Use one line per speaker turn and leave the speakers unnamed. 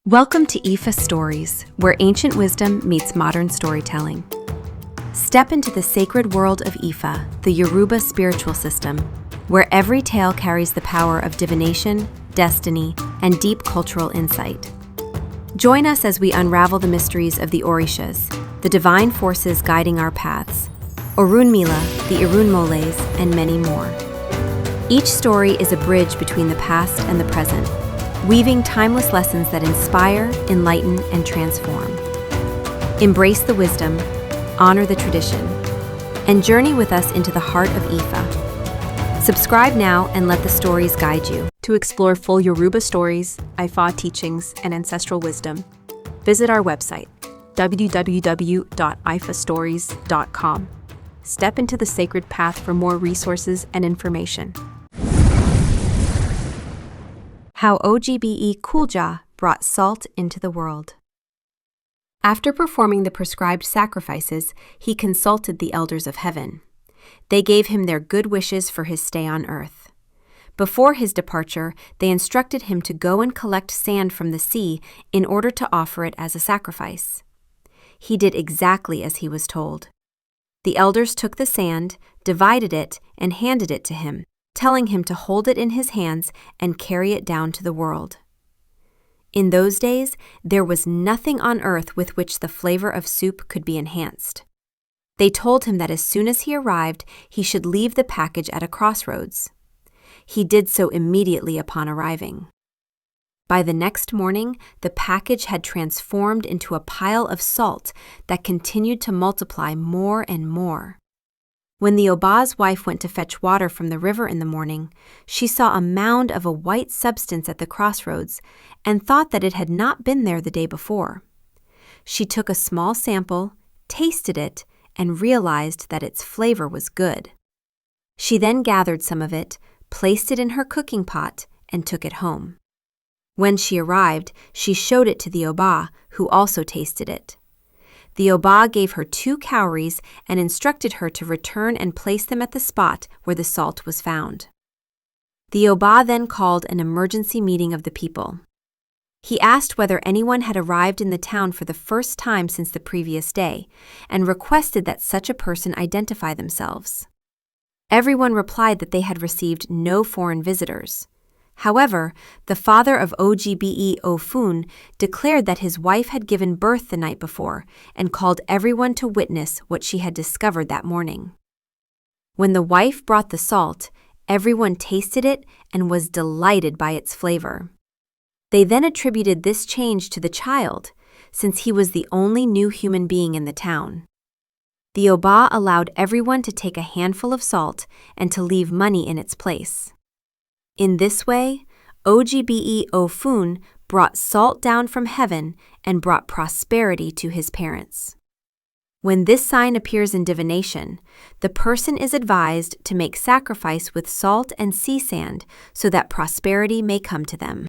Welcome to IFAStories, where ancient wisdom meets modern storytelling. Step into the sacred world of Ifa, the Yoruba spiritual system, where every tale carries the power of divination, destiny, and deep cultural insight. Join us as we unravel the mysteries of the Orishas, the divine forces guiding our paths, Orunmila, the Irunmoles, and many more. Each story is a bridge between the past and the present, weaving timeless lessons that inspire, enlighten, and transform. Embrace the wisdom, honor the tradition, and journey with us into the heart of Ifa. Subscribe now and let the stories guide you.
To explore full Yoruba stories, Ifá teachings, and ancestral wisdom, visit our website, www.ifastories.com. Step into the sacred path for more resources and information.
How OGBE KÚLÄJỌ brought salt into the world. After performing the prescribed sacrifices, he consulted the elders of heaven. They gave him their good wishes for his stay on earth. Before his departure, they instructed him to go and collect sand from the sea in order to offer it as a sacrifice. He did exactly as he was told. The elders took the sand, divided it, and handed it to him, telling him to hold it in his hands and carry it down to the world. In those days, there was nothing on earth with which the flavor of soup could be enhanced. They told him that as soon as he arrived, he should leave the package at a crossroads. He did so immediately upon arriving. By the next morning, the package had transformed into a pile of salt that continued to multiply more and more. When the Ògbè's wife went to fetch water from the river in the morning, she saw a mound of a white substance at the crossroads and thought that it had not been there the day before. She took a small sample, tasted it, and realized that its flavor was good. She then gathered some of it, placed it in her cooking pot, and took it home. When she arrived, she showed it to the Ògbè, who also tasted it. The Ògbè gave her 2 cowries and instructed her to return and place them at the spot where the salt was found. The Ògbè then called an emergency meeting of the people. He asked whether anyone had arrived in the town for the first time since the previous day, and requested that such a person identify themselves. Everyone replied that they had received no foreign visitors. However, the father of Ògbè Ofun declared that his wife had given birth the night before and called everyone to witness what she had discovered that morning. When the wife brought the salt, everyone tasted it and was delighted by its flavor. They then attributed this change to the child, since he was the only new human being in the town. The Ògbè allowed everyone to take a handful of salt and to leave money in its place. In this way, Ògbè Òfún brought salt down from heaven and brought prosperity to his parents. When this sign appears in divination, the person is advised to make sacrifice with salt and sea sand so that prosperity may come to them.